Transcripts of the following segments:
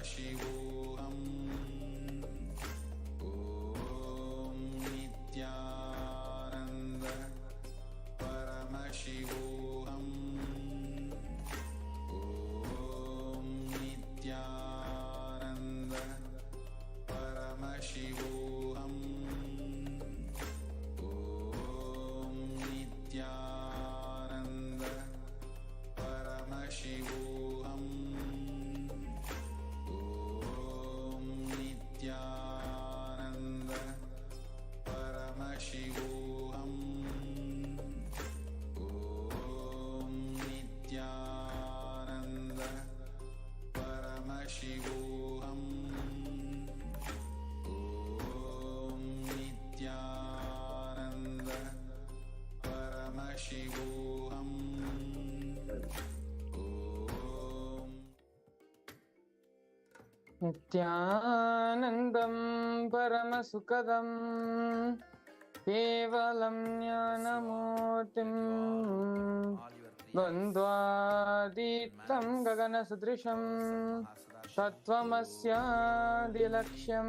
Paramashivoham. Om Nithyananda. Paramashivoham. Om Nithyananda. Paramashivoham. Om Nithyananda. Paramashivoham. Om Nithyananda. Paramashivoham. Om Nithyananda. Paramashivoham. Om Nithyananda. Paramashivoham. Nithyanandam Paramasukadam Kevalam Jnanamurtim Dvandvaditam Gaganasudrisham Tattvamasya Dilaksham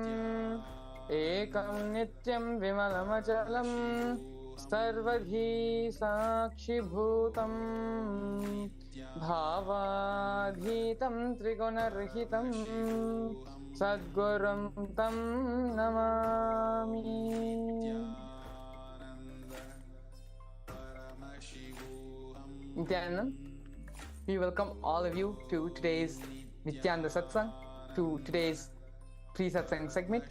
Ekam Nityam Vimalamachalam Sarvadhi Sakshi Bhutam Bhavadhitam Trigunarhitam Sadgurum Tam Namami. Nithyananda, we welcome all of you to today's Nithyananda Satsang, to today's pre-Satsang segment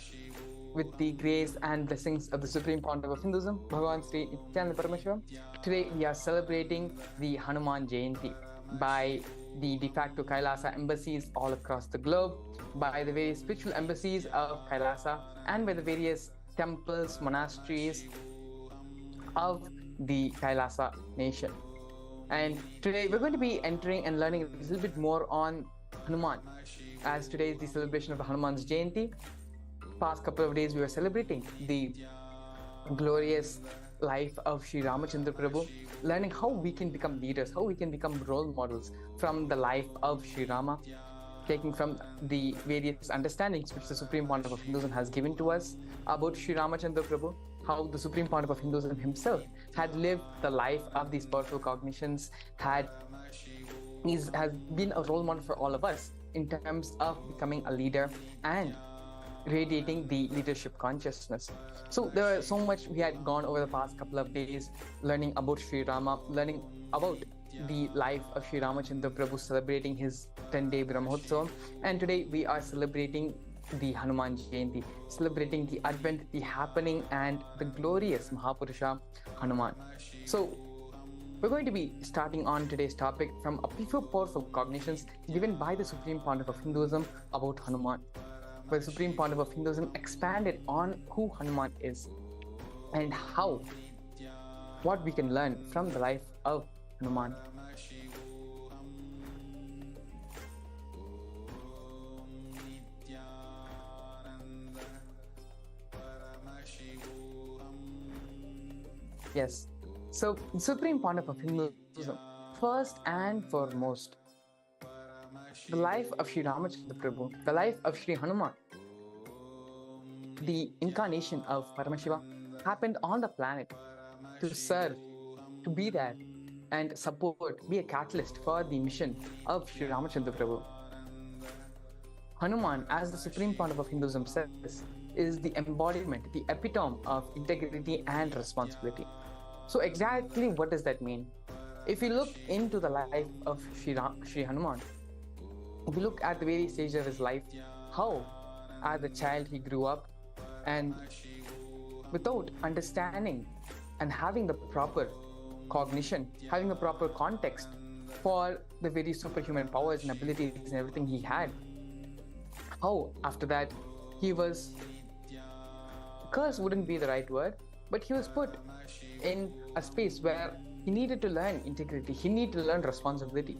with the grace and blessings of the Supreme Pontiff of Hinduism, Bhagavan Sri Nithyananda Paramashivam. Today we are celebrating the Hanuman Jayanthii by the de facto KAILASA embassies all across the globe, by the various spiritual embassies of KAILASA, and by the various temples, monasteries of the KAILASA nation. And today we're going to be entering and learning a little bit more on Hanuman, as today is the celebration of the Hanuman's Jayanti. Past couple of days we were celebrating the glorious life of Sri Ramachandra Prabhu, learning how we can become leaders, how we can become role models from the life of Sri Rama, taking from the various understandings which the Supreme Pontiff of Hinduism has given to us about Sri Ramachandra Prabhu, how the Supreme Pontiff of Hinduism himself had lived the life of these powerful cognitions, has been a role model for all of us in terms of becoming a leader and radiating the leadership consciousness. So there was so much we had gone over the past couple of days, learning about Sri Rama, learning about the life of Sri Ramachandra Prabhu, celebrating his 10-day Brahmotsavam, and today we are celebrating the Hanuman Jayanti, celebrating the advent, the happening, and the glorious Mahapurusha Hanuman. So we're going to be starting on today's topic from a few powerful cognitions given by the Supreme Pontiff of Hinduism about Hanuman, where the Supreme Pontiff of Hinduism expanded on who Hanuman is and what we can learn from the life of Hanuman. Yes, so the Supreme Pontiff of Hinduism, first and foremost, the life of Sri Ramachandra Prabhu, the life of Sri Hanuman, the incarnation of Paramashiva, happened on the planet to serve, to be there and support, be a catalyst for the mission of Sri Ramachandra Prabhu. Hanuman, as the Supreme Pontiff of Hinduism says, is the embodiment, the epitome of integrity and responsibility. So exactly what does that mean? If you look into the life of Sri Hanuman, if you look at the various stages of his life, how as a child he grew up, and without understanding and having the proper cognition, having the proper context for the very superhuman powers and abilities and everything he had, how after that he was, cursed wouldn't be the right word, but he was put in a space where he needed to learn integrity, he needed to learn responsibility.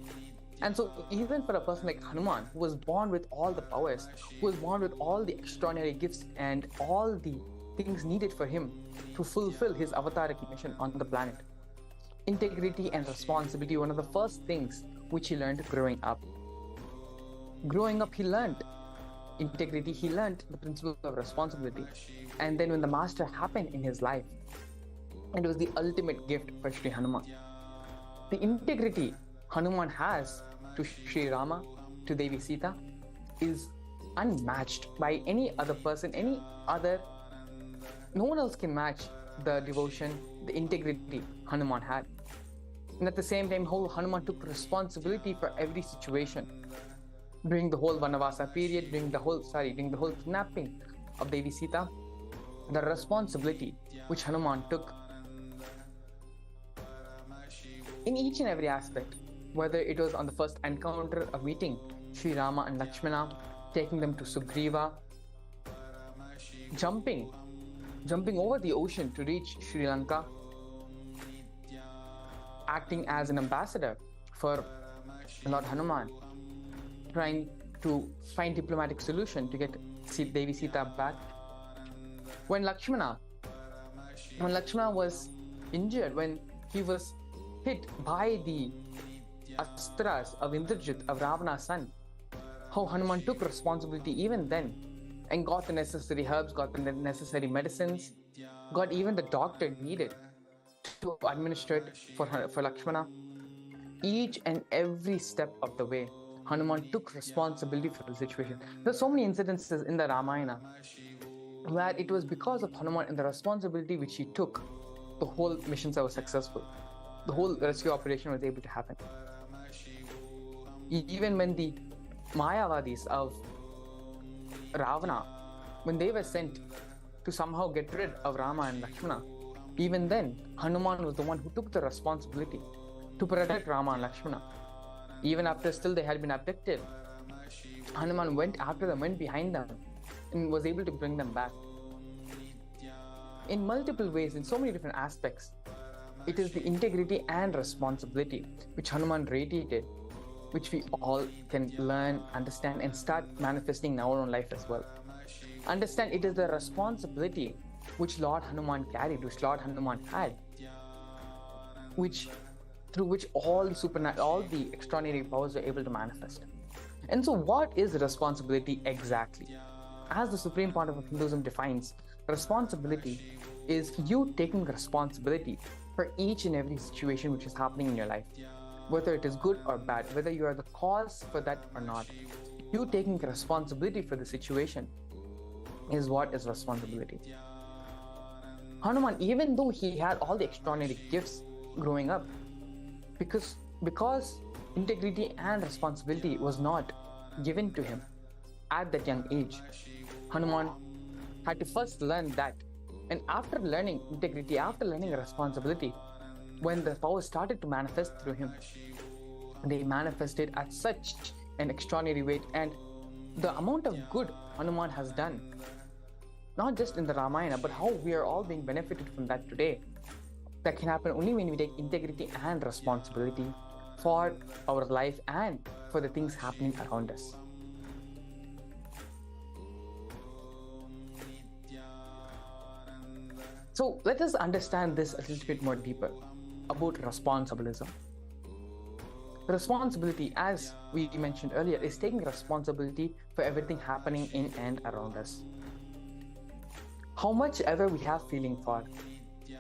And so even for a person like Hanuman, who was born with all the powers, who was born with all the extraordinary gifts and all the things needed for him to fulfill his avataric mission on the planet, integrity and responsibility, one of the first things which he learned growing up. Growing up, he learned integrity, he learned the principle of responsibility. And then when the master happened in his life, it was the ultimate gift for Sri Hanuman. The integrity Hanuman has to Sri Rama, to Devi Sita, is unmatched by any other person, no one else can match the devotion, the integrity Hanuman had. And at the same time, Hanuman took responsibility for every situation. During the whole Vanavasa period, during the whole kidnapping of Devi Sita, the responsibility which Hanuman took in each and every aspect, whether it was on the first encounter of meeting Sri Rama and Lakshmana, taking them to Sugriva, jumping over the ocean to reach Sri Lanka, acting as an ambassador for Lord Hanuman, trying to find diplomatic solution to get Devi Sita back. When Lakshmana was injured, when he was hit by the astras of Indrajit, of Ravana's son, how Hanuman took responsibility even then and got the necessary herbs, got the necessary medicines, got even the doctor needed to administer it for Lakshmana. Each and every step of the way, Hanuman took responsibility for the situation. There's so many incidences in the Ramayana where it was because of Hanuman and the responsibility which he took, the whole missions were successful. The whole rescue operation was able to happen. Even when the Mayavadis of Ravana, when they were sent to somehow get rid of Rama and Lakshmana, even then, Hanuman was the one who took the responsibility to protect Rama and Lakshmana. Even after still they had been abducted, Hanuman went after them, went behind them, and was able to bring them back. In multiple ways, in so many different aspects, it is the integrity and responsibility which Hanuman radiated, which we all can learn, understand, and start manifesting in our own life as well. Understand it is the responsibility which Lord Hanuman carried, which Lord Hanuman had, through which all the extraordinary powers were able to manifest. And so what is responsibility exactly? As the Supreme Pontiff of Hinduism defines, responsibility is you taking responsibility for each and every situation which is happening in your life, whether it is good or bad, whether you are the cause for that or not. You taking responsibility for the situation is what is responsibility. Hanuman, even though he had all the extraordinary gifts growing up, because integrity and responsibility was not given to him at that young age, Hanuman had to first learn that. And after learning integrity, after learning responsibility, when the power started to manifest through him, they manifested at such an extraordinary rate. And the amount of good Hanuman has done, not just in the Ramayana, but how we are all being benefited from that today, that can happen only when we take integrity and responsibility for our life and for the things happening around us. So let us understand this a little bit more deeper about responsibilism. Responsibility, as we mentioned earlier, is taking responsibility for everything happening in and around us. How much ever we have feeling for,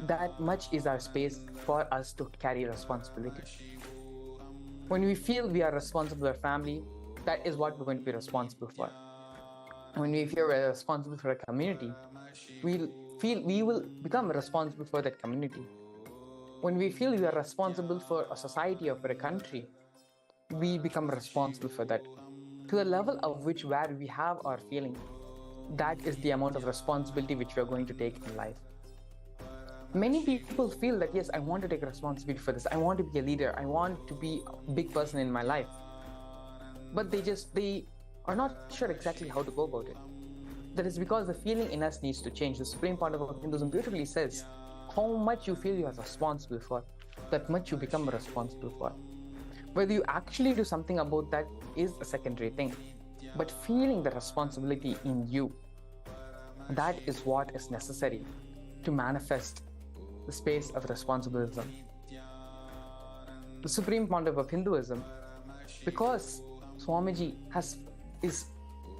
that much is our space for us to carry responsibility. When we feel we are responsible for our family, that is what we're going to be responsible for. When we feel we're responsible for a community, we will become responsible for that community. When we feel we are responsible for a society or for a country, we become responsible for that. To the level of which where we have our feeling, that is the amount of responsibility which we are going to take in life. Many people feel that, yes, I want to take responsibility for this. I want to be a leader. I want to be a big person in my life. But they are not sure exactly how to go about it. That is because the feeling in us needs to change. The Supreme Pontiff of Hinduism beautifully says, how much you feel you are responsible for, that much you become responsible for. Whether you actually do something about that is a secondary thing. But feeling the responsibility in you, that is what is necessary to manifest the space of responsibilism. The Supreme Pontiff of Hinduism, because Swamiji is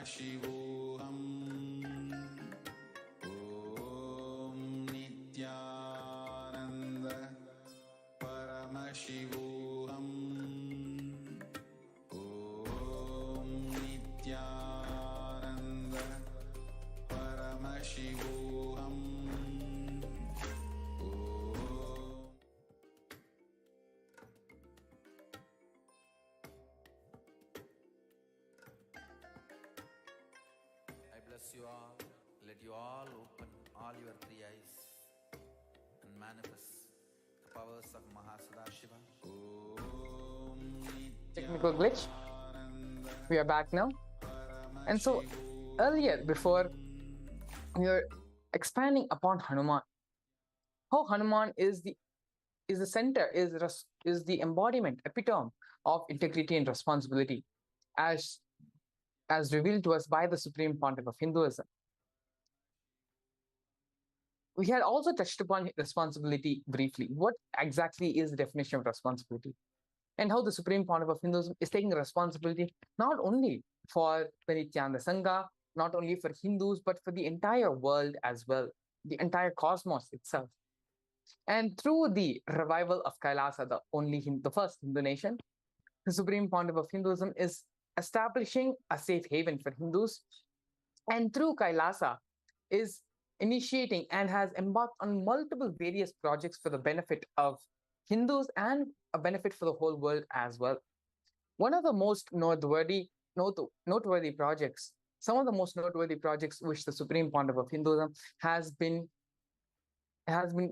Paramashivoham. Om Nithyananda. Paramashivoham. Om Nithyananda. Paramashivoham. I bless you all. Let you all open all your three eyes and manifest the powers of Mahasadashiva. Technical glitch. We are back now. And so earlier, before we were expanding upon Hanuman, how Hanuman is the center, is the embodiment, epitome of integrity and responsibility, as revealed to us by the Supreme Pontiff of Hinduism. We had also touched upon responsibility briefly. What exactly is the definition of responsibility? And how the Supreme Pontiff of Hinduism is taking responsibility not only for the Nithyananda Sangha, not only for Hindus, but for the entire world as well, the entire cosmos itself. And through the revival of Kailasa, the first Hindu nation, the Supreme Pontiff of Hinduism is establishing a safe haven for Hindus, and through Kailasa is initiating and has embarked on multiple various projects for the benefit of Hindus and a benefit for the whole world as well. One of the most noteworthy projects, some of the most noteworthy projects which the Supreme Pontiff of Hinduism has been happening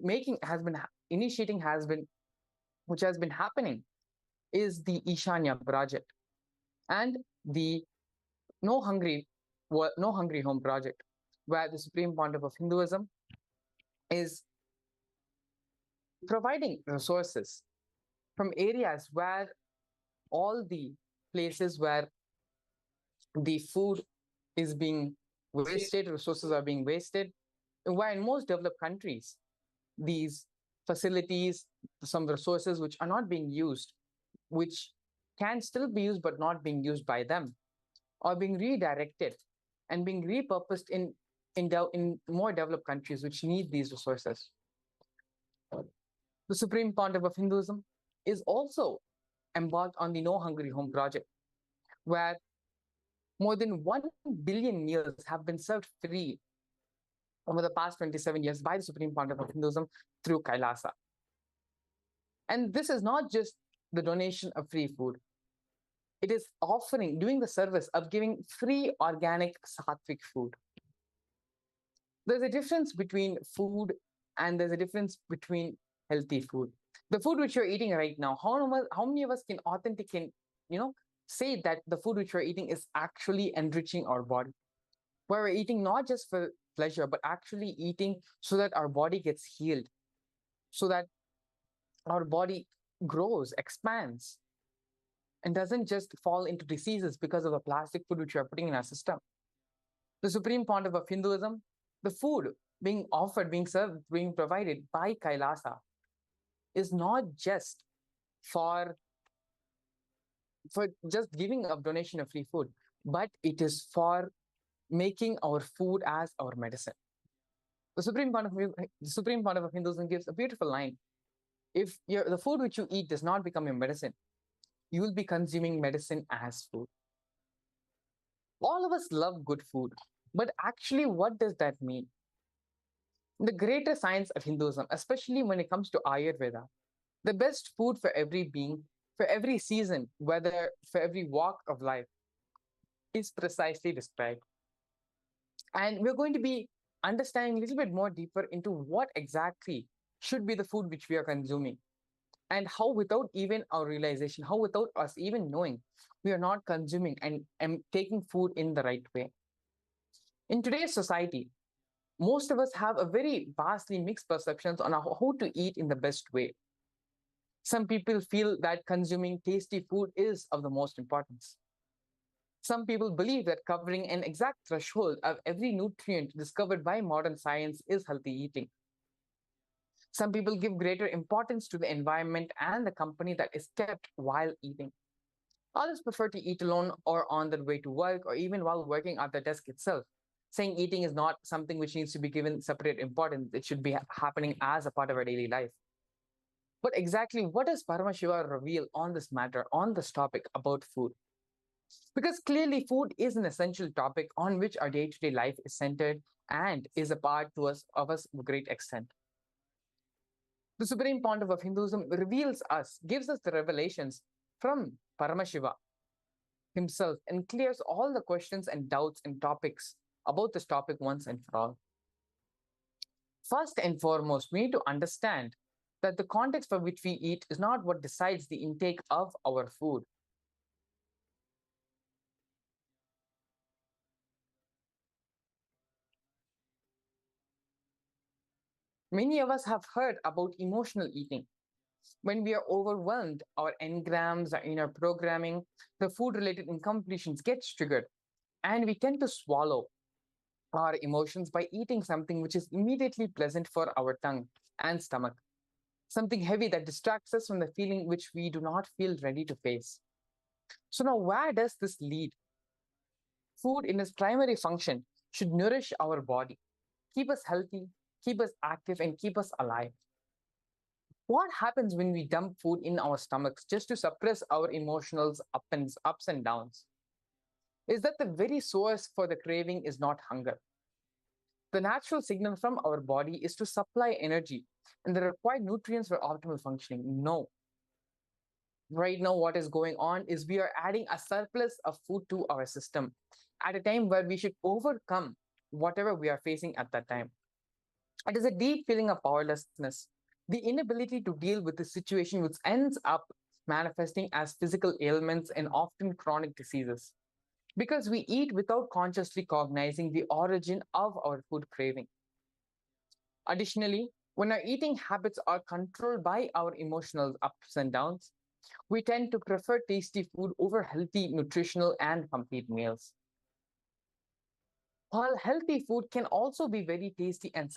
is the Ishanya project and the No Hungry Home project, where the Supreme Pontiff of Hinduism is providing resources from areas where all the places where the food is being wasted, resources are being wasted, where in most developed countries, these facilities, some resources which are not being used, which can still be used but not being used by them, are being redirected and being repurposed in more developed countries which need these resources. The Supreme Pontiff of Hinduism is also embarked on the No Hungry Home project, where more than 1 billion meals have been served free over the past 27 years by the Supreme Pontiff of Hinduism through Kailasa. And this is not just the donation of free food. It is doing the service of giving free organic sattvic food. There's a difference between food and there's a difference between healthy food. The food which you're eating right now, how many of us can authentically, say that the food which we're eating is actually enriching our body? Where we're eating not just for pleasure, but actually eating so that our body gets healed, so that our body grows, expands, and doesn't just fall into diseases because of the plastic food which we are putting in our system. The Supreme Pontiff of Hinduism, the food being offered, being served, being provided by Kailasa is not just for just giving a donation of free food, but it is for making our food as our medicine. The Supreme Pontiff of Hinduism gives a beautiful line. If the food which you eat does not become your medicine, you will be consuming medicine as food. All of us love good food, but actually, what does that mean? The greater science of Hinduism, especially when it comes to Ayurveda, the best food for every being, for every season, whether for every walk of life, is precisely described. And we're going to be understanding a little bit more deeper into what exactly should be the food which we are consuming, and how without even our realization, how without us even knowing, we are not consuming and taking food in the right way. In today's society, most of us have a very vastly mixed perceptions on how to eat in the best way. Some people feel that consuming tasty food is of the most importance. Some people believe that covering an exact threshold of every nutrient discovered by modern science is healthy eating. Some people give greater importance to the environment and the company that is kept while eating. Others prefer to eat alone or on their way to work or even while working at the desk itself, saying eating is not something which needs to be given separate importance. It should be happening as a part of our daily life. But exactly what does Paramashiva reveal on this matter, on this topic about food? Because clearly, food is an essential topic on which our day to day life is centered and is a part to us of us to a great extent. The supreme pontiff of Hinduism reveals us, gives us the revelations from Paramashiva himself and clears all the questions and doubts and topics about this topic once and for all. First and foremost, we need to understand that the context for which we eat is not what decides the intake of our food. Many of us have heard about emotional eating. When we are overwhelmed, our engrams, our inner programming, the food related incompletions get triggered, and we tend to swallow our emotions by eating something which is immediately pleasant for our tongue and stomach, something heavy that distracts us from the feeling which we do not feel ready to face. So, now where does this lead? Food, in its primary function, should nourish our body, keep us healthy, keep us active, and keep us alive. What happens when we dump food in our stomachs just to suppress our emotionals ups and downs? Is that the very source for the craving is not hunger. The natural signal from our body is to supply energy and the required nutrients for optimal functioning. No. Right now, what is going on is we are adding a surplus of food to our system at a time where we should overcome whatever we are facing at that time. It is a deep feeling of powerlessness, the inability to deal with the situation, which ends up manifesting as physical ailments and often chronic diseases. Because we eat without consciously cognizing the origin of our food craving. Additionally, when our eating habits are controlled by our emotional ups and downs, we tend to prefer tasty food over healthy, nutritional, and complete meals. While healthy food can also be very tasty and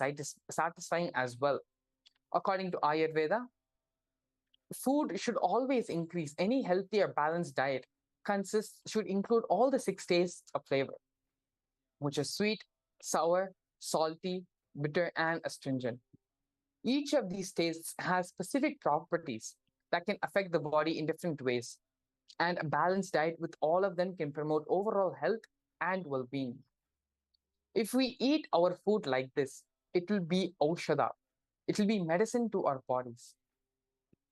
satisfying as well, according to Ayurveda, food should always increase. Any healthy or balanced diet should include all the six tastes of flavor, which is sweet, sour, salty, bitter, and astringent. Each of these tastes has specific properties that can affect the body in different ways, and a balanced diet with all of them can promote overall health and well being. If we eat our food like this, it will be aushadha, it will be medicine to our bodies.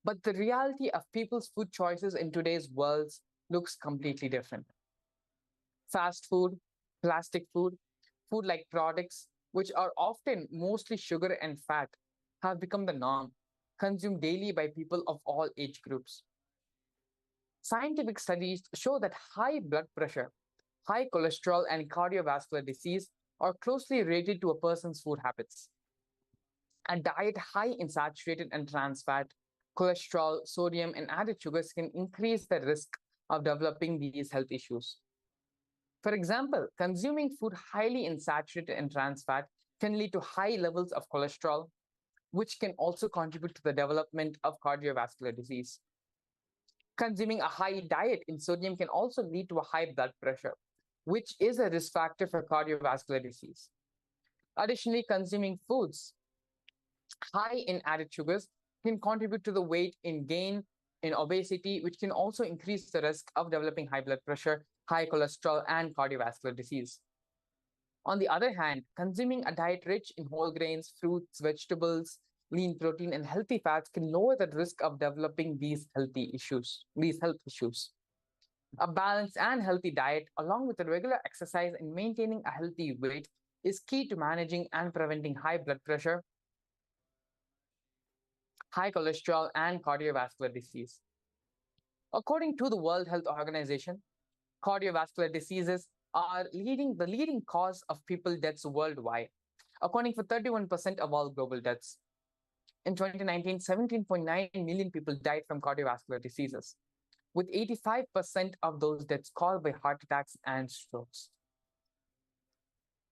But the reality of people's food choices in today's world looks completely different. Fast food, plastic food, food like products, which are often mostly sugar and fat, have become the norm, consumed daily by people of all age groups. Scientific studies show that high blood pressure, high cholesterol, and cardiovascular disease are closely related to a person's food habits. A diet high in saturated and trans fat, cholesterol, sodium, and added sugars can increase the risk of developing these health issues. For example, consuming food highly in saturated and trans fat can lead to high levels of cholesterol, which can also contribute to the development of cardiovascular disease. Consuming a high diet in sodium can also lead to a high blood pressure, which is a risk factor for cardiovascular disease. Additionally, consuming foods high in added sugars can contribute to the weight in gain in obesity, which can also increase the risk of developing high blood pressure, high cholesterol, and cardiovascular disease. On the other hand, consuming a diet rich in whole grains, fruits, vegetables, lean protein, and healthy fats can lower the risk of developing these health issues. A balanced and healthy diet, along with a regular exercise and maintaining a healthy weight, is key to managing and preventing high blood pressure, high cholesterol, and cardiovascular disease. According to the World Health Organization, cardiovascular diseases are the leading cause of people deaths worldwide, accounting for 31% of all global deaths. In 2019, 17.9 million people died from cardiovascular diseases, with 85% of those deaths caused by heart attacks and strokes.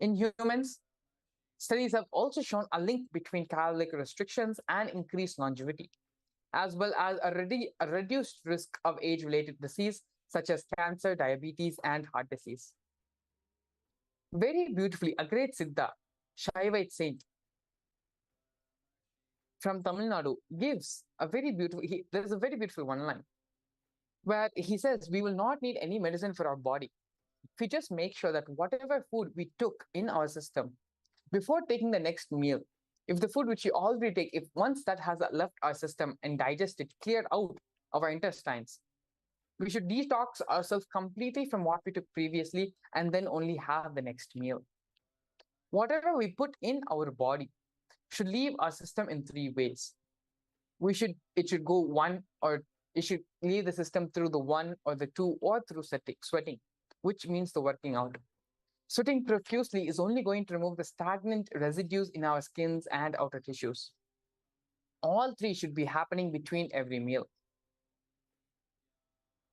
In humans, studies have also shown a link between caloric restrictions and increased longevity, as well as a reduced risk of age-related disease such as cancer, diabetes, and heart disease. Very beautifully, a great Siddha, Shaivite saint from Tamil Nadu, gives a very beautiful, there's a very beautiful one line where he says, we will not need any medicine for our body. If we just make sure that whatever food we took in our system before taking the next meal, if the food which you already take, if once that has left our system and digested, cleared out of our intestines, we should detox ourselves completely from what we took previously and then only have the next meal. Whatever we put in our body should leave our system in three ways. It should go one, or it should leave the system through the one or the two, or through sweating, which means the working out. Sweating profusely is only going to remove the stagnant residues in our skins and outer tissues. All three should be happening between every meal.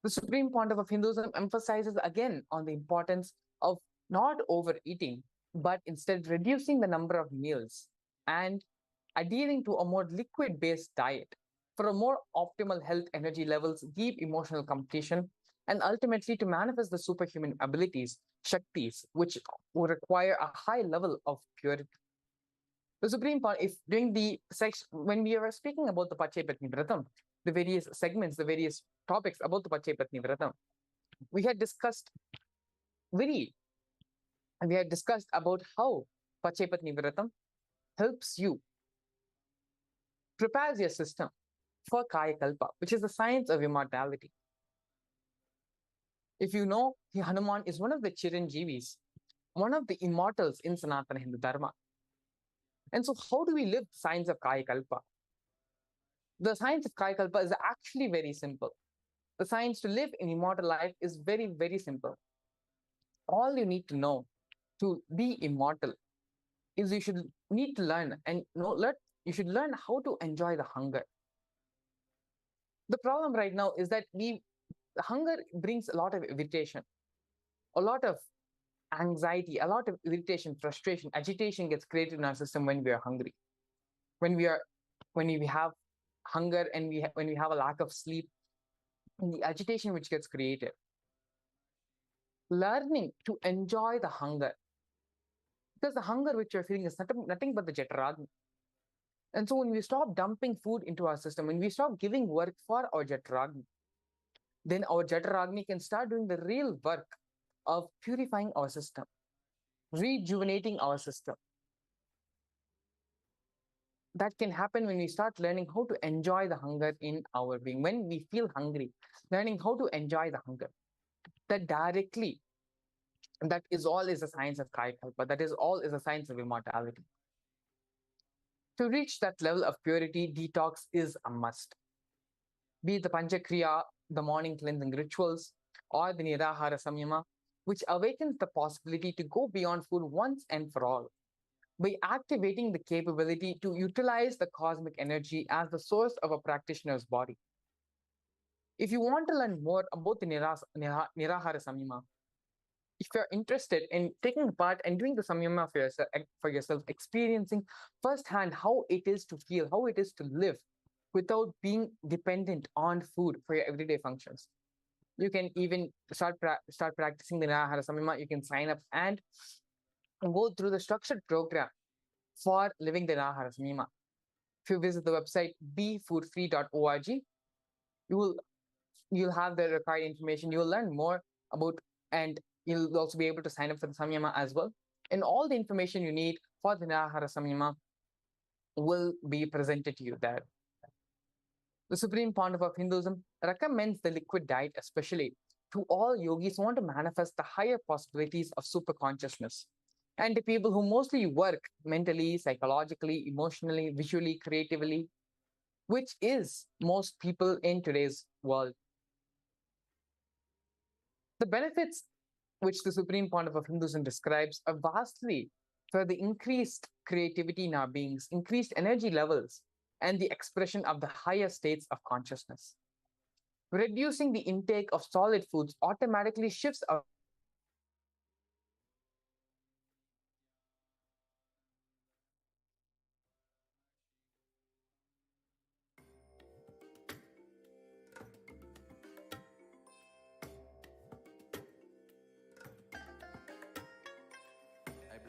The Supreme Pontiff of Hinduism emphasizes again on the importance of not overeating, but instead reducing the number of meals and adhering to a more liquid-based diet for a more optimal health, energy levels, deep emotional completion, and ultimately to manifest the superhuman abilities, Shaktis, which will require a high level of purity. The Supreme Pontiff, if during the section, when we were speaking about the Pachepatni Vratam, the various segments, the various topics about the Pachepatni Vratam, we had discussed about how Pachepatni Vratam helps you, prepares your system for Kaya Kalpa, which is the science of immortality. If you know, Hanuman is one of the Chiranjeevis, one of the immortals in Sanatana Hindu Dharma. And so how do we live the science of Kaya Kalpa? The science of Kaya Kalpa is actually very simple. The science to live an immortal life is very, very simple. All you need to know to be immortal is you should need to learn you should learn how to enjoy the hunger. The problem right now is that hunger brings a lot of irritation, a lot of anxiety, a lot of irritation, frustration, agitation gets created in our system when we are hungry. When we have hunger and when we have a lack of sleep, and the agitation which gets created. Learning to enjoy the hunger, because the hunger which you're feeling is nothing but the Jataragni. And so when we stop dumping food into our system, when we stop giving work for our Jataragni, then our Jataragni can start doing the real work of purifying our system, rejuvenating our system. That can happen when we start learning how to enjoy the hunger in our being. When we feel hungry, learning how to enjoy the hunger. That is all is a science of Kaya Kalpa. That is all is a science of immortality. To reach that level of purity, detox is a must. Be it the Panchakriya, the morning cleansing rituals, or the Nirahara Samyama, which awakens the possibility to go beyond food once and for all, by activating the capability to utilize the cosmic energy as the source of a practitioner's body. If you want to learn more about the Nirahara Samyama, if you're interested in taking part and doing the Samyama for yourself, experiencing firsthand how it is to feel, how it is to live without being dependent on food for your everyday functions, you can even start practicing the Nirahara Samyama. You can sign up and go through the structured program for living the Nirahara Samyama. If you visit the website befoodfree.org, you'll have the required information. You'll learn more about, and you'll also be able to sign up for the Samyama as well. And all the information you need for the Nirahara Samyama will be presented to you there. The Supreme Pontiff of Hinduism recommends the liquid diet, especially to all yogis who want to manifest the higher possibilities of super consciousness, and to people who mostly work mentally, psychologically, emotionally, visually, creatively, which is most people in today's world. The benefits which the Supreme Pontiff of Hinduism describes are vastly for the increased creativity in our beings, increased energy levels, and the expression of the higher states of consciousness. Reducing the intake of solid foods automatically shifts our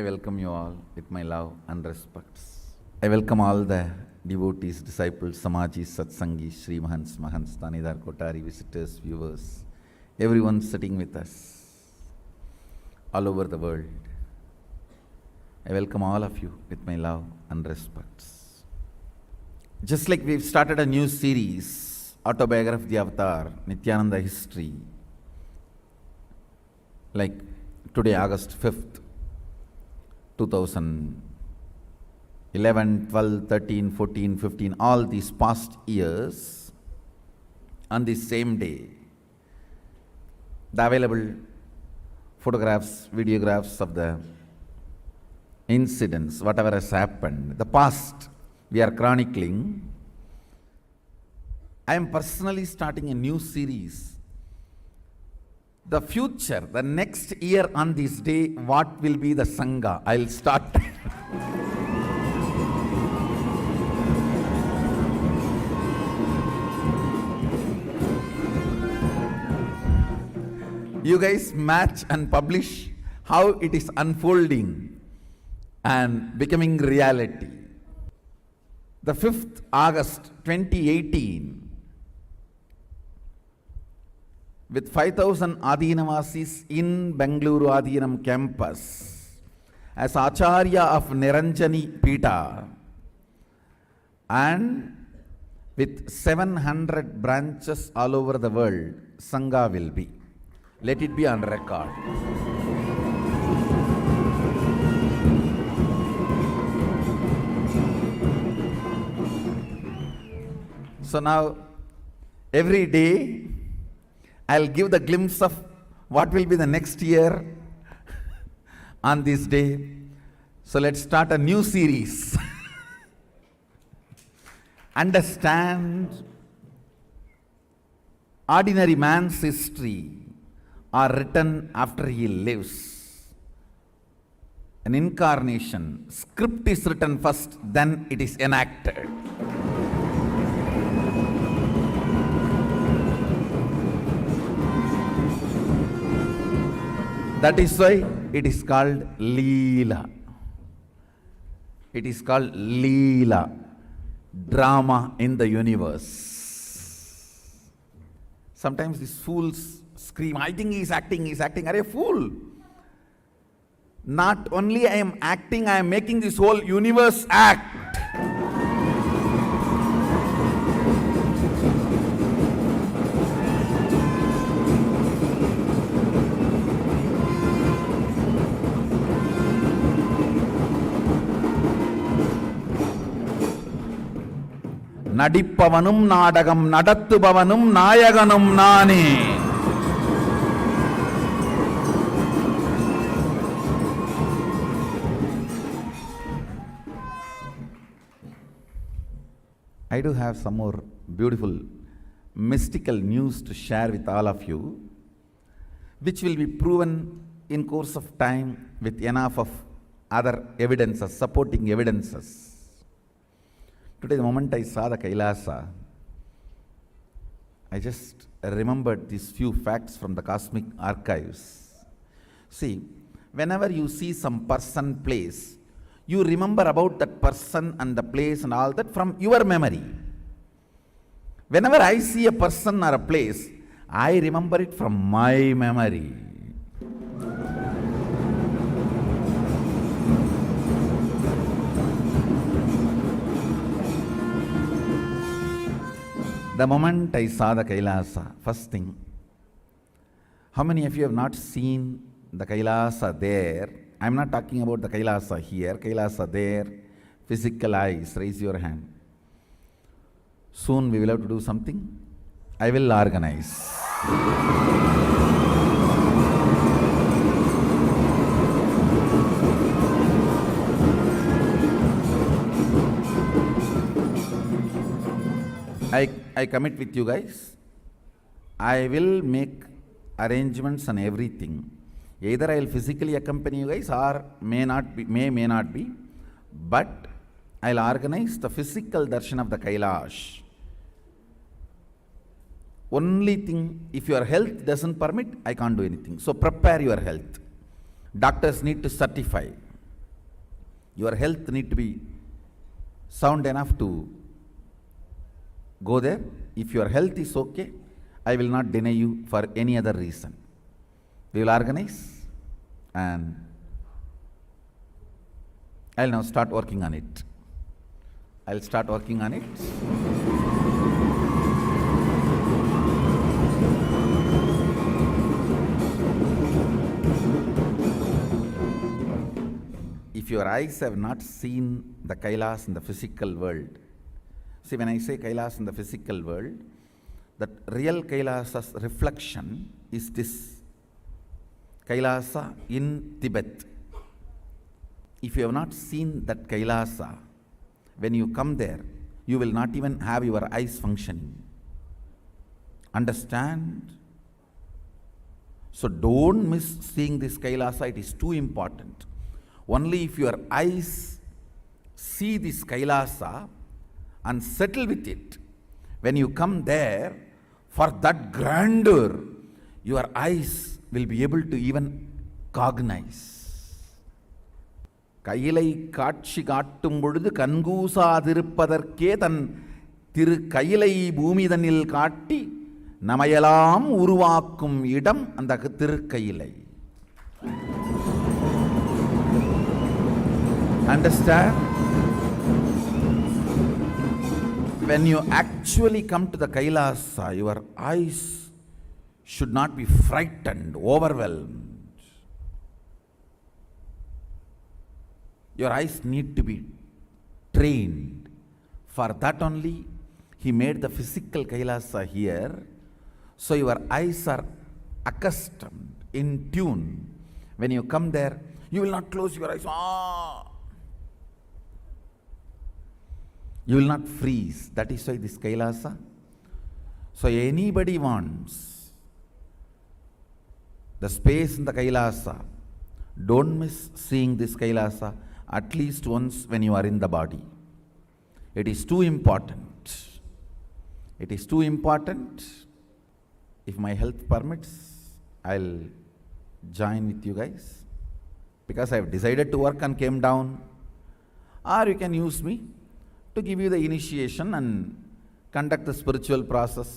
I welcome you all with my love and respects. I welcome all the devotees, disciples, Samajis, Satsangis, Sri Mahants, Mahants, Tanidar, Kotari, visitors, viewers, everyone sitting with us all over the world. I welcome all of you with my love and respects. Just like we've started a new series, Autobiography of the Avatar, Nithyananda History, like today, August 5th, 2011, 12, 13, 14, 15, all these past years, on the same day, the available photographs, videographs of the incidents, whatever has happened, the past we are chronicling. I am personally starting a new series. The future, the next year on this day, what will be the Sangha? I'll start. You guys match and publish how it is unfolding and becoming reality. The 5th August 2018, with 5,000 Adinavasis in Bengaluru Adinam campus, as Acharya of Niranjani Pita, and with 700 branches all over the world, Sangha will be. Let it be on record. So now, every day, I'll give the glimpse of what will be the next year on this day. So let's start a new series. Understand ordinary man's history are written after he lives. An incarnation, script is written first, then it is enacted. That is why it is called Leela. It is called Leela, drama in the universe. Sometimes these fools scream, I think he's acting. Are you a fool? Not only I am acting, I am making this whole universe act. நடிப்பவனும் நாடகம் நடத்துபவனும் நாயகனும் நானே. I do have some more beautiful mystical news to share with all of you, which will be proven in course of time with enough of other evidences, supporting evidences. Today, the moment I saw the Kailasa, I just remembered these few facts from the cosmic archives. See, whenever you see some person, place, you remember about that person and the place and all that from your memory. Whenever I see a person or a place, I remember it from my memory. The moment I saw the Kailasa, first thing, how many of you have not seen the Kailasa there? I am not talking about the Kailasa here, Kailasa there, physical eyes, raise your hand. Soon we will have to do something. I will organize. I commit with you guys, I will make arrangements and everything. Either I will physically accompany you guys or may not be, but I will organize the physical darshan of the Kailash. Only thing, if your health doesn't permit, I can't do anything. So prepare your health. Doctors need to certify. Your health need to be sound enough to go there. If your health is okay, I will not deny you for any other reason. We will organize and I'll now start working on it. I'll start working on it. If your eyes have not seen the Kailas in the physical world, see, when I say Kailas in the physical world, that real Kailasa's reflection is this Kailasa in Tibet. If you have not seen that Kailasa, when you come there, you will not even have your eyes functioning. Understand? So don't miss seeing this Kailasa, it is too important. Only if your eyes see this Kailasa and settle with it, when you come there, for that grandeur, your eyes will be able to even cognize. கையிலை காட்சி காட்டும் பொழுது கண்கூசாதிருப்பதற்கே தன் திரு கையிலை பூமிதனில் காட்டி நமையெல்லாம் உருவாக்கும் இடம் அந்த திருக்கையிலை. Understand? When you actually come to the Kailasa, your eyes should not be frightened, overwhelmed. Your eyes need to be trained. For that only, he made the physical Kailasa here. So your eyes are accustomed, in tune. When you come there, you will not close your eyes. You will not freeze. That is why this Kailasa. So anybody wants the space in the Kailasa, don't miss seeing this Kailasa at least once when you are in the body. It is too important. It is too important. If my health permits, I'll join with you guys, because I have decided to work and came down. Or you can use me to give you the initiation and conduct the spiritual process.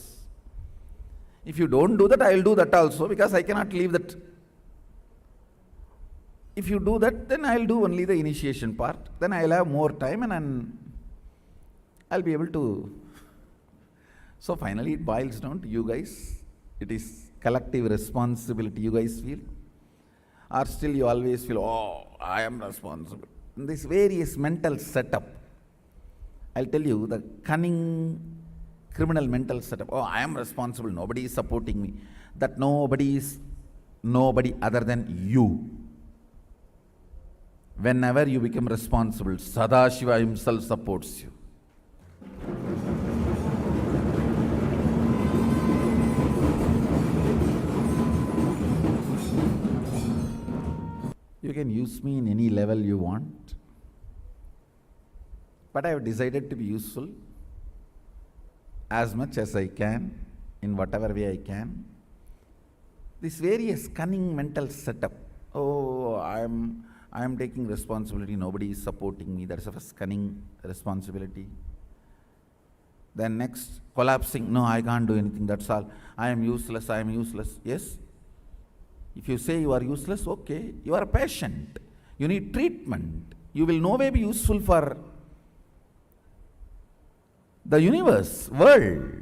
If you don't do that, I will do that also, because I cannot leave that. If you do that, then I will do only the initiation part. Then I will have more time and I'll be able to. So finally it boils down to you guys. It is collective responsibility you guys feel. Or still you always feel, oh, I am responsible. In this various mental setup, I'll tell you the cunning criminal mental setup. Oh, I am responsible, nobody is supporting me. That nobody is nobody other than you. Whenever you become responsible, Sadashiva himself supports you. You can use me in any level you want, but I have decided to be useful as much as I can, in whatever way I can. This various cunning mental setup. Oh, I am taking responsibility, nobody is supporting me. That's the first cunning responsibility. Then next, collapsing. No, I can't do anything, that's all. I am useless, I am useless. Yes, if you say you are useless, okay, you are a patient. You need treatment. You will no way be useful for the universe, world.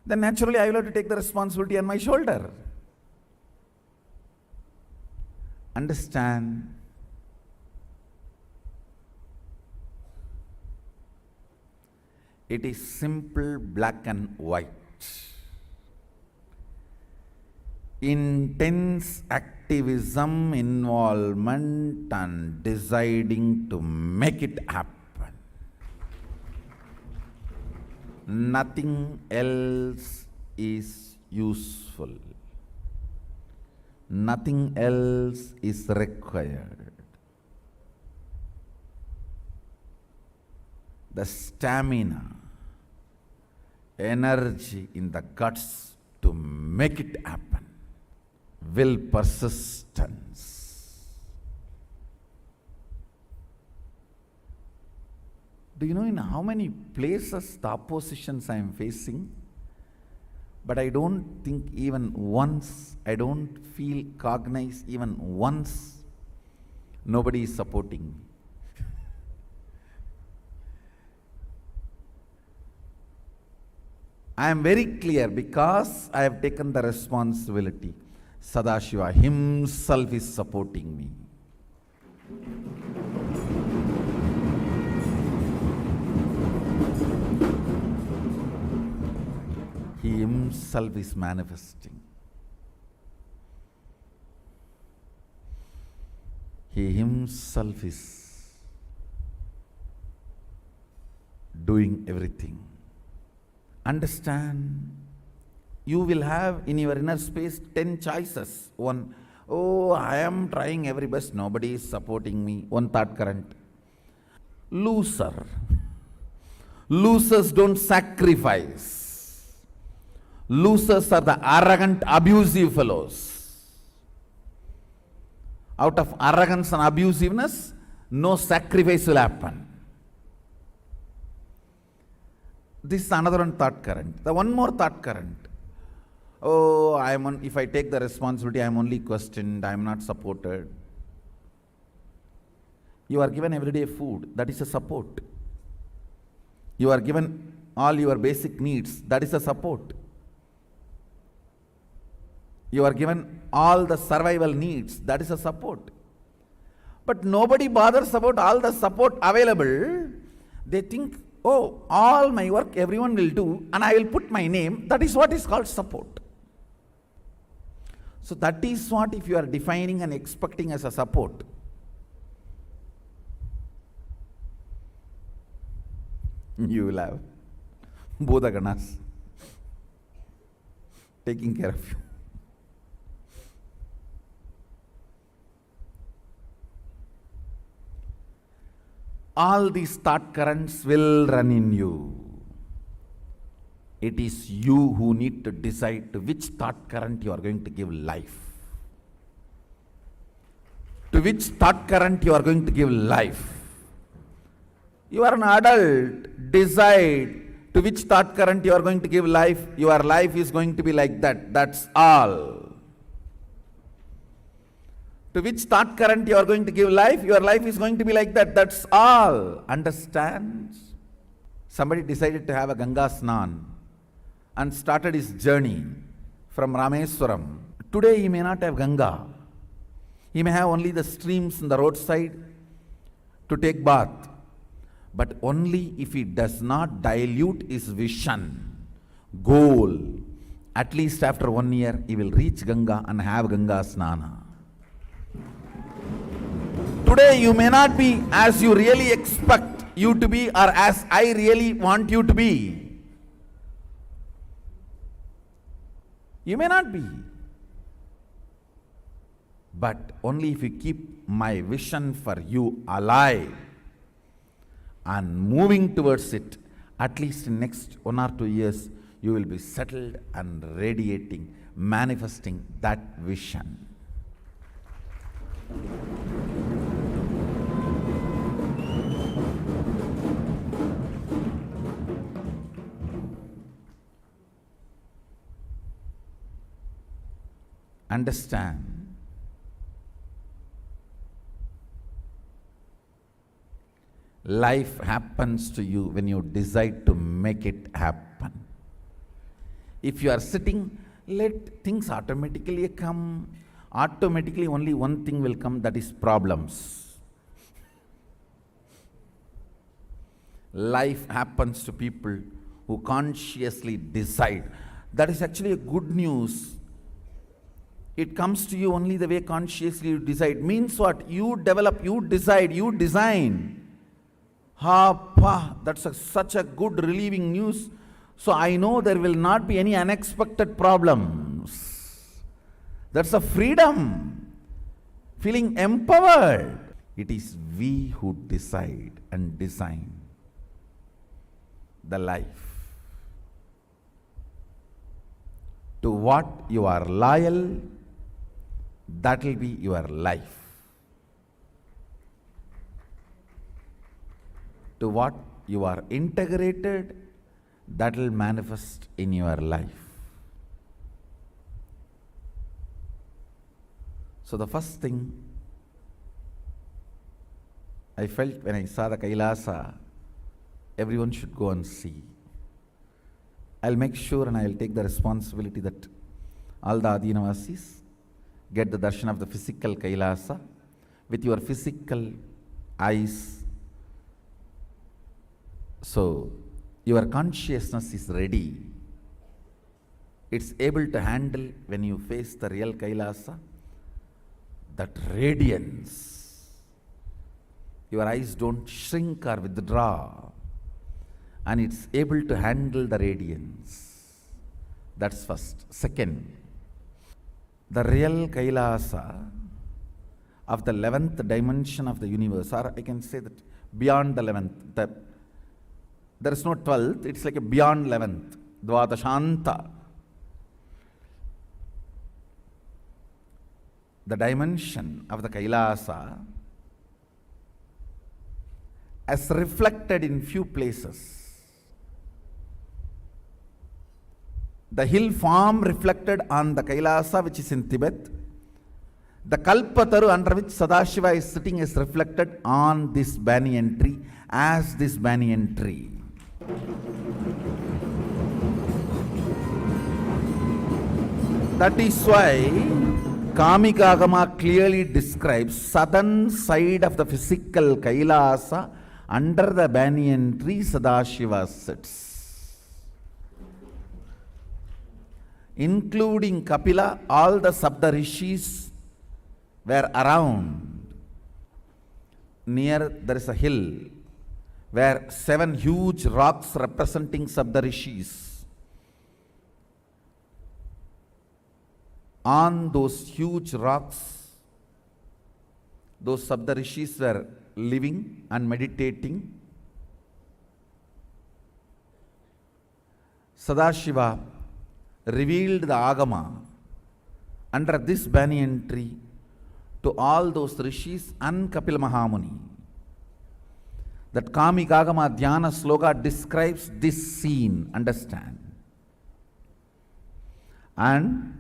Then naturally I will have to take the responsibility on my shoulder. Understand? It is simple black and white. Intense activism, involvement, and deciding to make it happen. Nothing else is useful. Nothing else is required. The stamina, energy in the guts to make it happen. will persistence. Do you know in how many places the oppositions I am facing? But I don't think even once, I don't feel cognized even once, nobody is supporting me. I am very clear because I have taken the responsibility. Sadashiva himself is supporting me. He himself is manifesting. He himself is doing everything. Understand, you will have in your inner space 10 choices. One, oh, I am trying every best, nobody is supporting me. One thought current. Loser. Losers don't sacrifice. Losers are the arrogant, abusive fellows. Out of arrogance and abusiveness, no sacrifice will happen. This is another one thought current. The one more thought current. Oh, if I take the responsibility, I am only questioned, I am not supported. You are given everyday food, that is a support. You are given all your basic needs, that is a support. You are given all the survival needs, that is a support. But nobody bothers about all the support available. They think, oh, all my work everyone will do and I will put my name, that is what is called support. So that is what if you are defining and expecting as a support. You will have Bodhaganas taking care of you. All these thought currents will run in you. It is you who need to decide to which thought current you are going to give life. To which thought current you are going to give life. You are an adult, decide to which thought current you are going to give life. Your life is going to be like that, that's all. To which thought current you are going to give life, your life is going to be like that, that's all. Understand? Somebody decided to have a Ganga Snan and started his journey from Rameswaram. Today he may not have Ganga. He may have only the streams in the roadside to take bath. But only if he does not dilute his vision, goal, at least after 1 year he will reach Ganga and have Ganga Snana. Today you may not be as you really expect you to be or as I really want you to be. You may not be. But only if you keep my vision for you alive and moving towards it, at least in next 1 or 2 years, you will be settled and radiating, manifesting that vision. Understand, life happens to you when you decide to make it happen. If you are sitting, let things automatically come. Automatically only one thing will come, that is problems. Life happens to people who consciously decide. That is actually a good news. It comes to you only the way consciously you decide. Means what? You develop, you decide, you design. That's such a good relieving news. So I know there will not be any unexpected problems. That's a freedom. Feeling empowered. It is we who decide and design the life. To what you are loyal, that will be your life. To what you are integrated, that will manifest in your life. So the first thing I felt when I saw the Kailasa, everyone should go and see. I'll make sure and I'll take the responsibility that all the Adinavasis get the darshan of the physical Kailasa with your physical eyes. So your consciousness is ready. It's able to handle when you face the real Kailasa, that radiance. Your eyes don't shrink or withdraw, and it's able to handle the radiance. That's first. Second, the real Kailasa of the 11th dimension of the universe, or I can say that beyond the 11th, there is no 12th, it's like a beyond 11th, Dvadashanta. The dimension of the Kailasa as reflected in few places. The hill form reflected on the Kailasa, which is in Tibet. The Kalpataru under which Sadashiva is sitting is reflected on this banyan tree as this banyan tree. That is why Kamikagama clearly describes southern side of the physical Kailasa. Under the banyan tree, Sadashiva sits. Including Kapila, all the Saptarishis were around. Near there is a hill where 7 huge rocks representing Saptarishis. On those huge rocks, those Saptarishis were living and meditating. Sadashiva revealed the Agama under this banyan tree to all those rishis and Kapil Mahamuni. That Kamikagama Dhyana sloka describes this scene, understand. And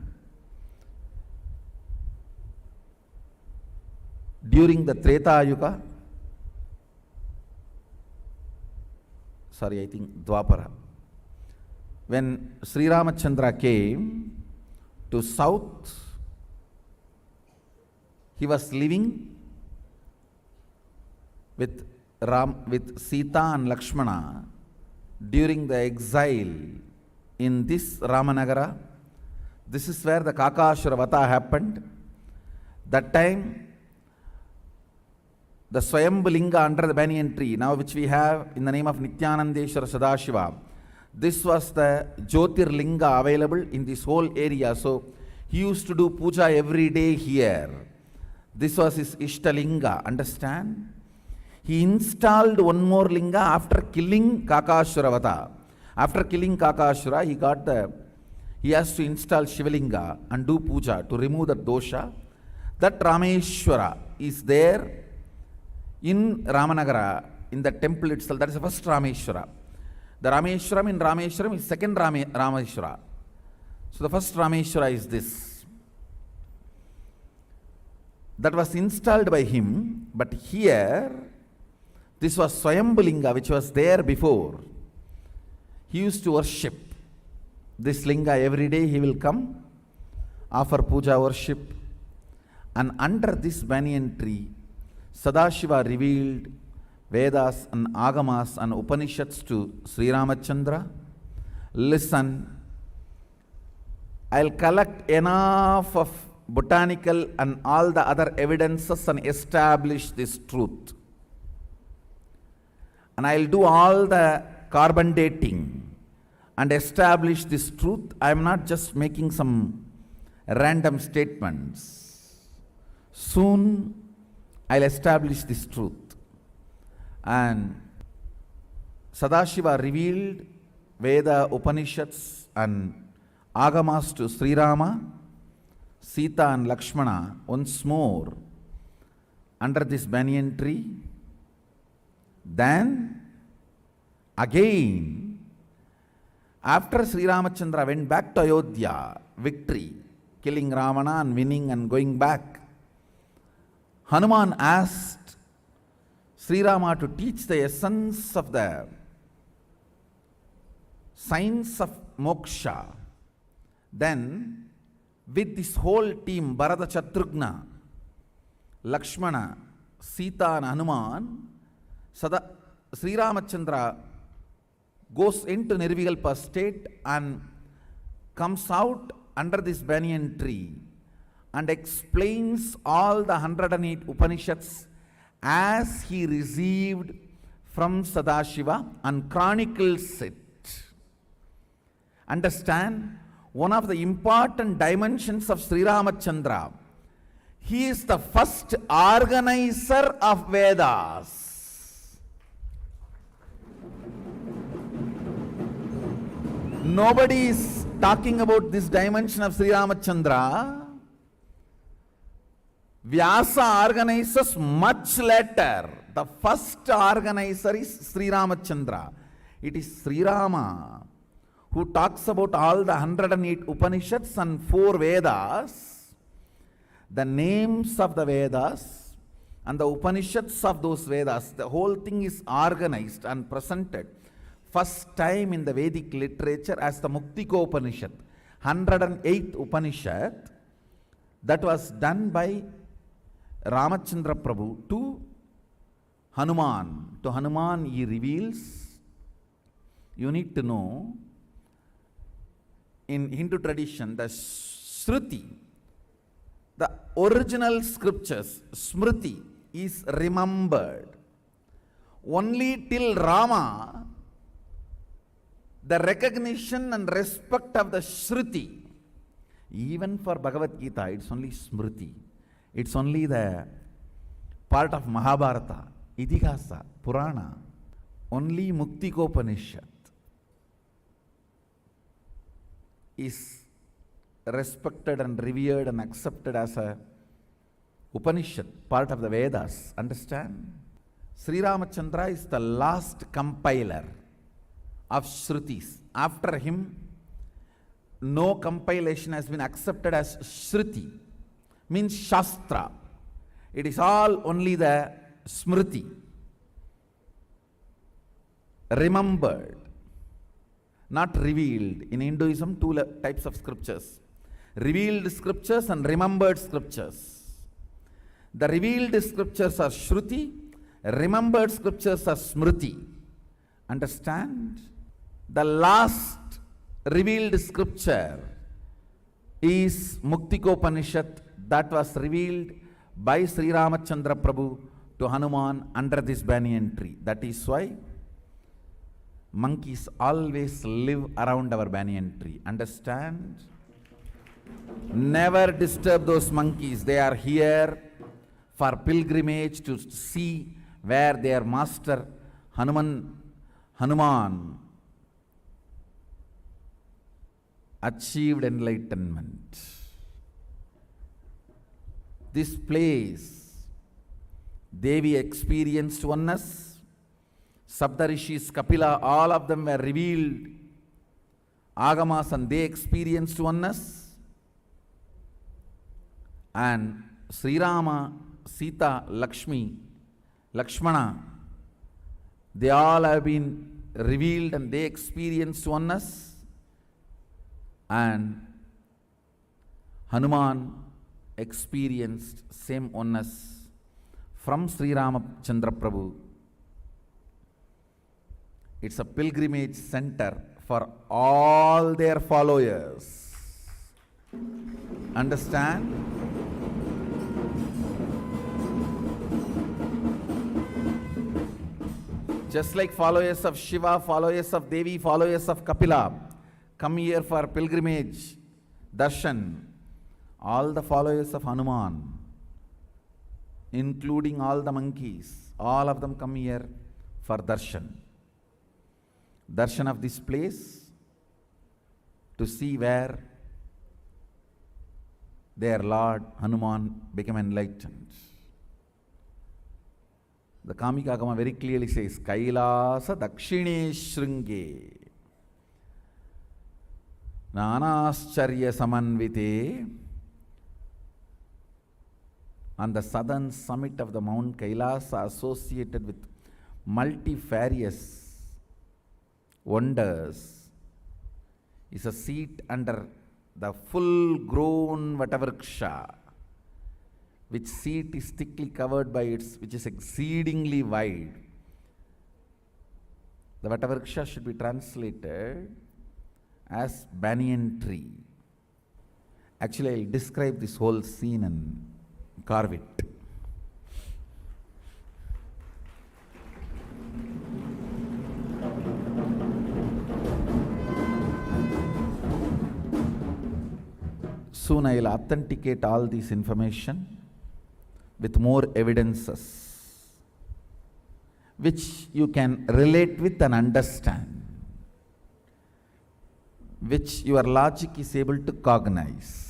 during the Treta Yuga, Dwapara, when Sri Ramachandra came to south, he was living with Sita and Lakshmana during the exile in this Ramanagara. This is where the Kakashura Vata happened. That time, the Swayambhulinga under the banyan tree, now which we have in the name of Nithyanandeshwara Sadashiva, this was the Jyotirlinga available in this whole area. So he used to do puja every day here. This was his Ishtalinga, understand? He installed one more linga after killing Kakashuravata. After killing Kakashura, he has to install Shivalinga and do puja to remove the dosha. That Rameshwara is there in Ramanagara, in the temple itself. That is the first Rameshwara. The Rameshwaram in Rameshwaram is second Rameshwara. So the first Rameshwara is this. That was installed by him, but here, this was Swayambhulinga, which was there before. He used to worship this linga every day. He will come, offer puja worship, and under this banyan tree, Sadashiva revealed Vedas and Agamas and Upanishads to Sri Ramachandra. Listen, I'll collect enough of botanical and all the other evidences and establish this truth. And I'll do all the carbon dating and establish this truth. I'm not just making some random statements. Soon I'll establish this truth. And Sadashiva revealed Veda, Upanishads and Agamas to Sri Rama. Sita and Lakshmana once more under this banyan tree. Then again, after Sri Ramachandra went back to Ayodhya, victory, killing Ravana and winning and going back, Hanuman asked Sri Rama to teach the essence of the science of moksha. Then, with this whole team, Bharata, Shatrughna, Lakshmana, Sita and Hanuman, Sri Ramachandra goes into Nirvikalpa state and comes out under this banyan tree and explains all the 108 Upanishads as he received from Sadashiva and chronicles it. Understand, one of the important dimensions of Sri Ramachandra, he is the first organizer of Vedas. Nobody is talking about this dimension of Sri Ramachandra. Vyasa organizes much later. The first organizer is Sri Ramachandra. It is Sri Rama who talks about all the 108 Upanishads and 4 Vedas, the names of the Vedas and the Upanishads of those Vedas. The whole thing is organized and presented first time in the Vedic literature as the Muktikopanishad, 108th Upanishad, that was done by Ramachandra Prabhu to Hanuman. To Hanuman he reveals, you need to know, in Hindu tradition, the Shruti, the original scriptures, Smriti, is remembered. Only till Rama, the recognition and respect of the Shruti, even for Bhagavad Gita, it's only Smriti. It's only the part of Mahabharata, Idihasa, Purana. Only Muktikopanishad is respected and revered and accepted as a Upanishad, part of the Vedas. Understand? Sri Ramachandra is the last compiler of Shrutis. After him, no compilation has been accepted as Shruti, means Shastra. It is all only the Smriti, remembered, not revealed. In Hinduism, 2 types of scriptures: revealed scriptures and remembered scriptures. The revealed scriptures are Shruti, remembered scriptures are Smriti. Understand? The last revealed scripture is Muktikopanishad, that was revealed by Sri Ramachandra Prabhu to Hanuman under this banyan tree. That is why monkeys always live around our banyan tree. Understand? Never disturb those monkeys. They are here for pilgrimage to see where their master Hanuman achieved enlightenment. This place, Devi experienced oneness. Saptarishis, Kapila, all of them were revealed Agamas and they experienced oneness. And Sri Rama, Sita, Lakshmana, they all have been revealed and they experienced oneness. And Hanuman experienced same oneness from Sri Ramachandra Prabhu. It's a pilgrimage center for all their followers. Understand? Just like followers of Shiva, followers of Devi, followers of Kapila come here for pilgrimage, darshan. All the followers of Hanuman, including all the monkeys, all of them come here for darshan. Darshan of this place to see where their Lord Hanuman became enlightened. The Kamika Agama very clearly says, Kailasa Dakshine Shringe Nanascharya Samanvite. On the southern summit of the Mount Kailasa, associated with multifarious wonders, is a seat under the full-grown Vatavriksha, which seat is thickly covered by which is exceedingly wide. The Vatavriksha should be translated as banyan tree. Actually, I'll describe this whole scene and carve it. Soon I will authenticate all this information with more evidences, which you can relate with and understand, which your logic is able to cognize.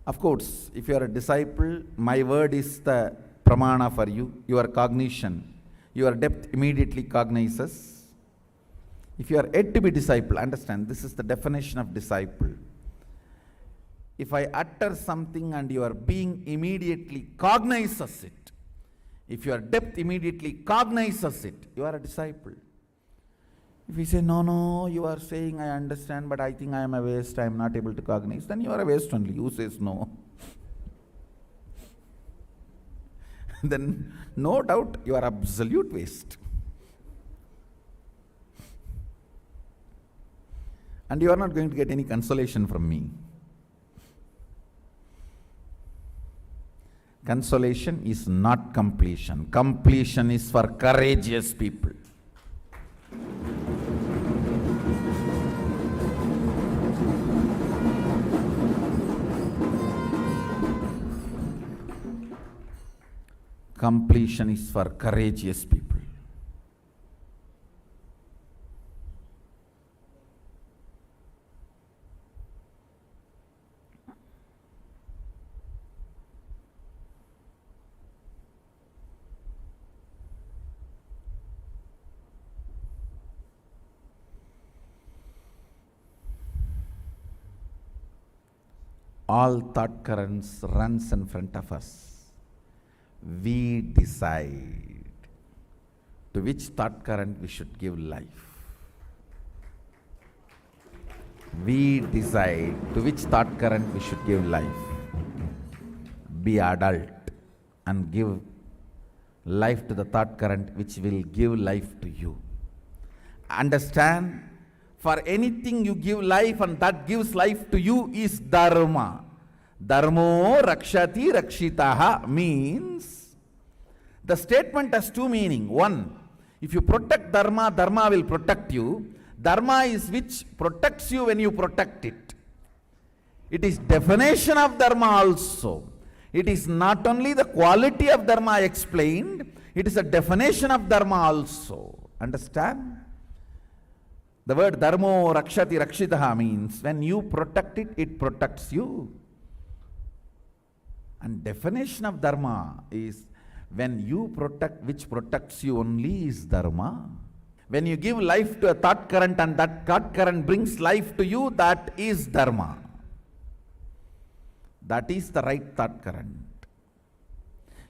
Of course, if you are a disciple, my word is the pramana for you, your cognition, your depth immediately cognizes. If you are yet to be disciple, understand, this is the definition of disciple. If I utter something and your being immediately cognizes it, if your depth immediately cognizes it, you are a disciple. If you say, no, you are saying I understand, but I think I am a waste, I am not able to cognize, then you are a waste only. Who says no? Then no doubt you are absolute waste. And you are not going to get any consolation from me. Consolation is not completion. Completion is for courageous people. Completion is for courageous people. All thought currents runs in front of us. We decide to which thought current we should give life. We decide to which thought current we should give life. Be adult and give life to the thought current which will give life to you. Understand? For anything you give life and that gives life to you is dharma. Dharmo rakshati rakshitaha means, the statement has two meanings. One, if you protect dharma, dharma will protect you. Dharma is which protects you when you protect it. It is definition of dharma also. It is not only the quality of dharma explained, it is a definition of dharma also. Understand? The word dharmo rakshati rakshitaha means when you protect it, it protects you. And definition of dharma is when you protect, which protects you only is dharma. When you give life to a thought current and that thought current brings life to you, that is dharma. That is the right thought current.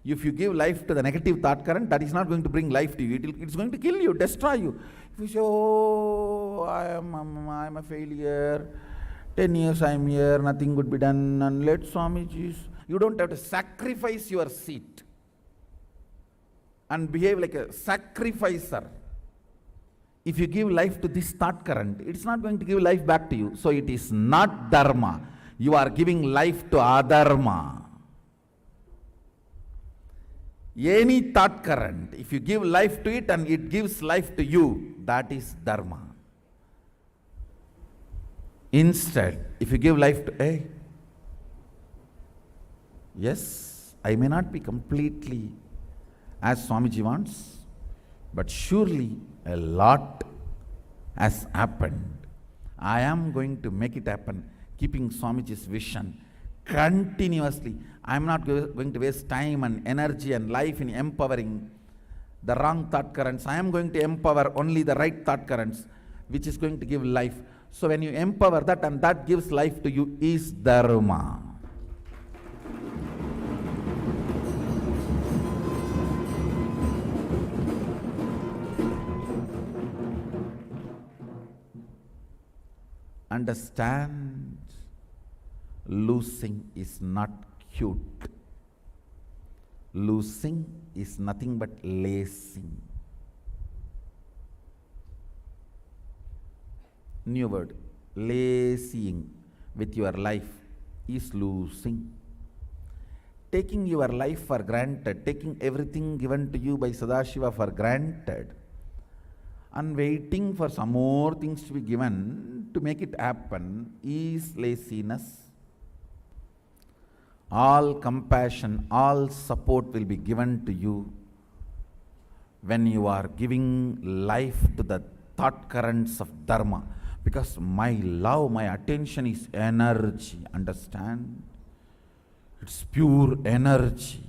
If you give life to the negative thought current, that is not going to bring life to you. It's going to kill you, destroy you. If you say, oh, I am a failure, 10 years I am here, nothing would be done, and let Swamiji, you don't have to sacrifice your seat and behave like a sacrificer. If you give life to this thought current, it's not going to give life back to you. So it is not dharma. You are giving life to adharma. Any thought current, if you give life to it and it gives life to you, that is dharma. Instead, if you give life to, yes, I may not be completely as Swamiji wants, but surely a lot has happened. I am going to make it happen. keeping Swamiji's vision continuously. I am not going to waste time and energy and life in empowering the wrong thought currents. I am going to empower only the right thought currents, which is going to give life. So when you empower that and that gives life to you is dharma. Understand, losing is not cute. Losing is nothing but lacing. New word, lazying with your life is losing. Taking your life for granted, taking everything given to you by Sadashiva for granted, and waiting for some more things to be given to make it happen is laziness. All compassion, all support will be given to you when you are giving life to the thought currents of dharma. Because my love, my attention is energy, understand? It's pure energy.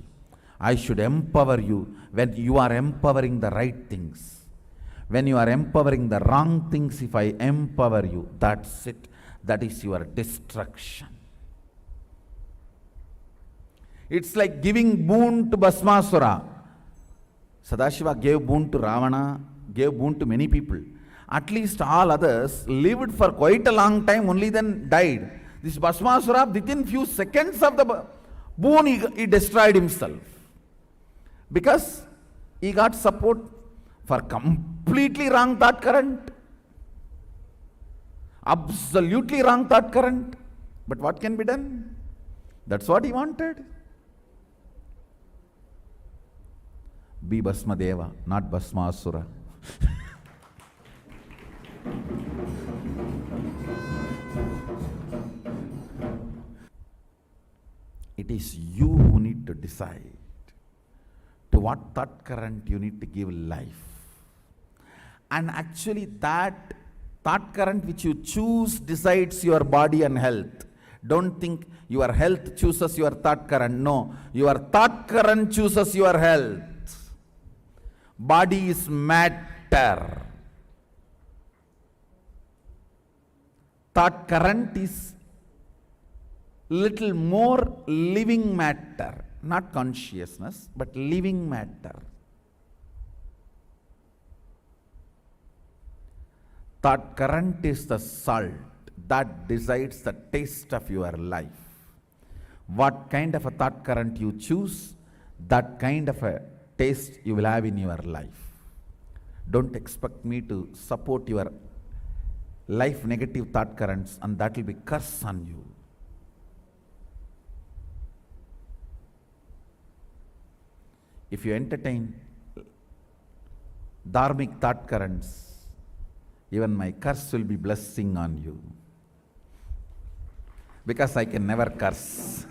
I should empower you when you are empowering the right things. When you are empowering the wrong things, if I empower you, that's it. That is your destruction. It's like giving boon to Bhasmasura. Sadashiva gave boon to Ravana, gave boon to many people. At least all others lived for quite a long time, only then died. This Bhasmasura, within few seconds of the boon, he destroyed himself. Because he got support for completely wrong thought current. Absolutely wrong thought current. But what can be done? That's what he wanted. Be Bhasmadeva, not Bhasmasura. It is you who need to decide to what thought current you need to give life. And actually that thought current which you choose decides your body and health. Don't think your health chooses your thought current. No, your thought current chooses your health. Body is matter. Thought current is little more living matter, not consciousness, but living matter. Thought current is the salt that decides the taste of your life. What kind of a thought current you choose, that kind of a taste you will have in your life. Don't expect me to support your life negative thought currents, and that will be curse on you. If you entertain dharmic thought currents, even my curse will be blessing on you. Because I can never curse.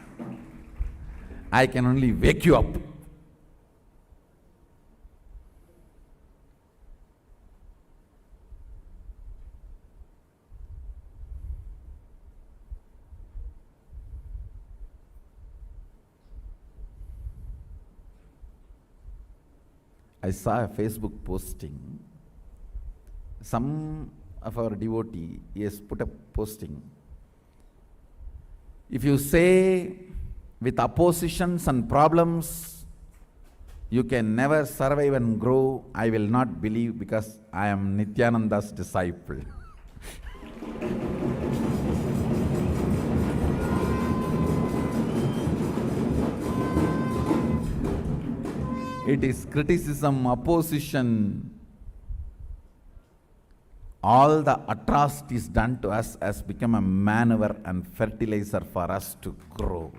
I can only wake you up. I saw a Facebook posting. Some of our devotee has put a posting. If you say with oppositions and problems you can never survive and grow, I will not believe, because I am Nithyananda's disciple. It is criticism, opposition. All the atrocities done to us has become a manure and fertilizer for us to grow.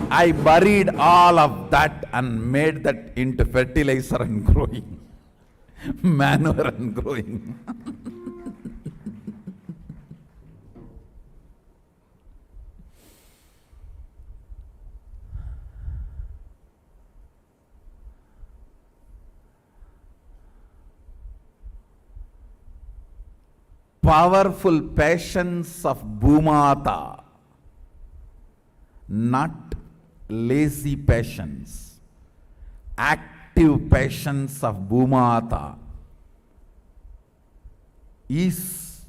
I buried all of that and made that into fertilizer and growing. Manure and growing. powerful passions of Bhumata, not lazy passions, active passions of Bhumata is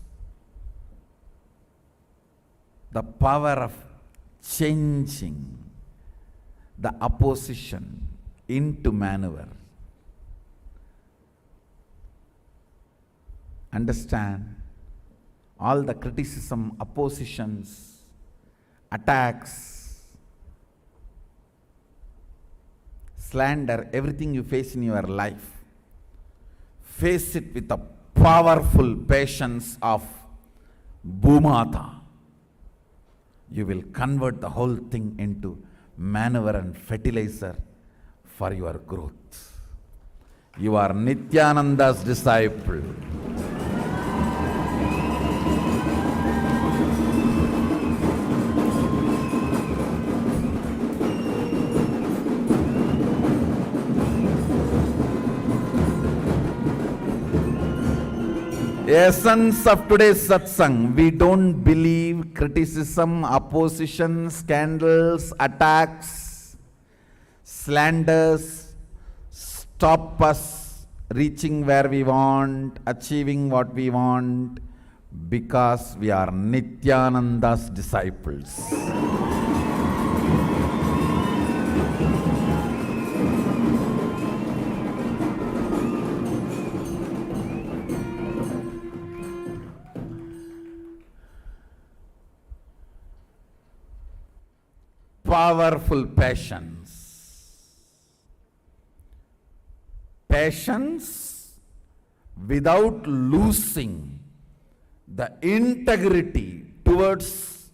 the power of changing the opposition into maneuver. Understand, all the criticism, oppositions, attacks, slander, everything you face in your life, face it with the powerful patience of Bhumata. You will convert the whole thing into maneuver and fertilizer for your growth. You are Nithyananda's disciple. Essence of today's satsang: we don't believe criticism, opposition, scandals, attacks, slanders stop us reaching where we want, achieving what we want, because we are Nithyananda's disciples. Powerful passions. Passions without losing the integrity towards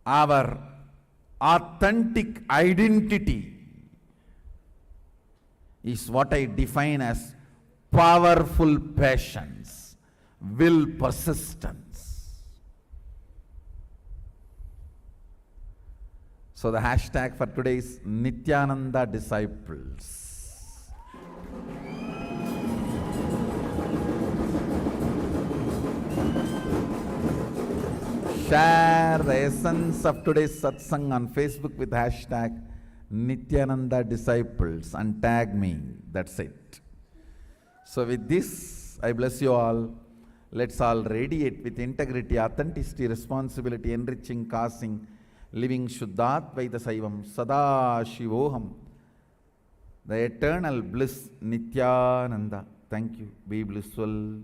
our authentic identity is what I define as powerful passions, will, persistence. So the hashtag for today is Nithyananda disciples. Share the essence of today's satsang on Facebook with hashtag Nithyananda disciples and tag me. That's it. So with this, I bless you all. Let's all radiate with integrity, authenticity, responsibility, enriching, causing, living Shuddhatvaita Saivam, Sadashivoham, the eternal bliss, Nithyananda. Thank you. Be blissful.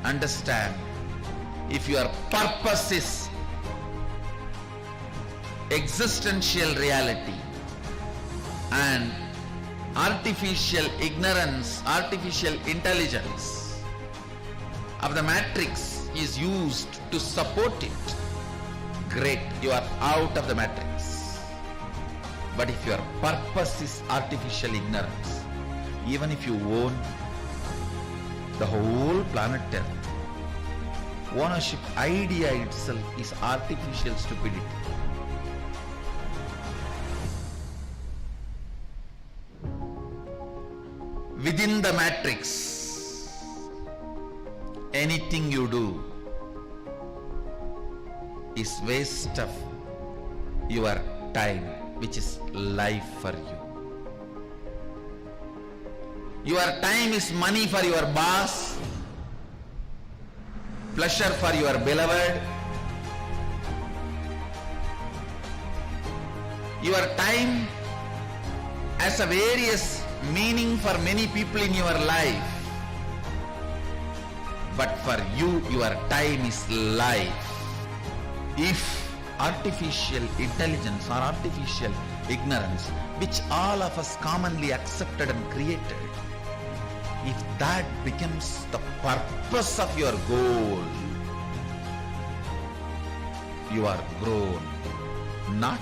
Understand, if your purpose is existential reality and artificial ignorance, artificial intelligence of the matrix is used to support it, great, you are out of the matrix. But if your purpose is artificial ignorance, even if you own the whole planet Earth, ownership idea itself is artificial stupidity. Within the matrix, anything you do is waste of your time, which is life for you. Your time is money for your boss, pleasure for your beloved. Your time has a various meaning for many people in your life. but for you, your time is life. If artificial intelligence or artificial ignorance, which all of us commonly accepted and created, if that becomes the purpose of your goal, you are grown, not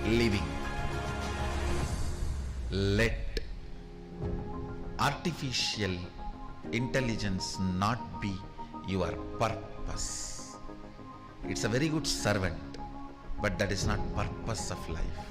living. Let artificial intelligence not be your purpose. It's a very good servant, but that is not purpose of life.